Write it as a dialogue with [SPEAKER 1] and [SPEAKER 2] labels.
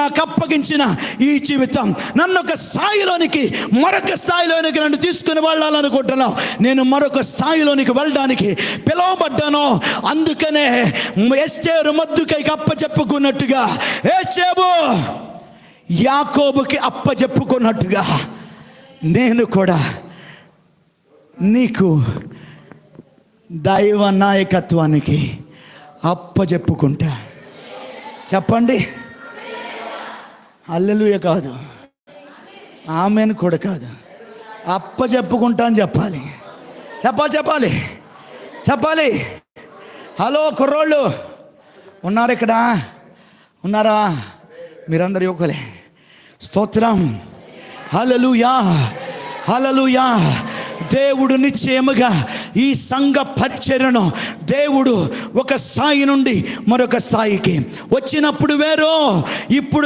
[SPEAKER 1] నాకు అప్పగించిన ఈ జీవితం నన్ను ఒక స్థాయిలోనికి మరొక స్థాయిలోనికి నన్ను తీసుకుని వెళ్ళాలనుకుంటున్నావు. నేను మరొక స్థాయిలోనికి వెళ్ళడానికి పిలువబడ్డాను. అందుకనే ఎస్తేరు మొర్దెకైకి అప్పచెప్పుకున్నట్టుగా, యోసేపు యాకోబుకి అప్పచెప్పుకున్నట్టుగా నేను కూడా నీకు దైవ నాయకత్వానికి అప్పచెప్పుకుంటా. చెప్పండి హల్లెలూయా కాదు, ఆమెను కూడా కాదు, అప్పచెప్పుకుంటా అని చెప్పాలి. చెప్పాలి. హలో కుర్రోళ్ళు ఉన్నారు ఇక్కడ? ఉన్నారా? మీరందరూ యువకులే. స్తోత్రం. హల్లెలూయా. దేవుడు నిశ్చయముగా ఈ సంఘ పరిచర్యను దేవుడు ఒక స్థాయి నుండి మరొక స్థాయికి వచ్చినప్పుడు వేరు, ఇప్పుడు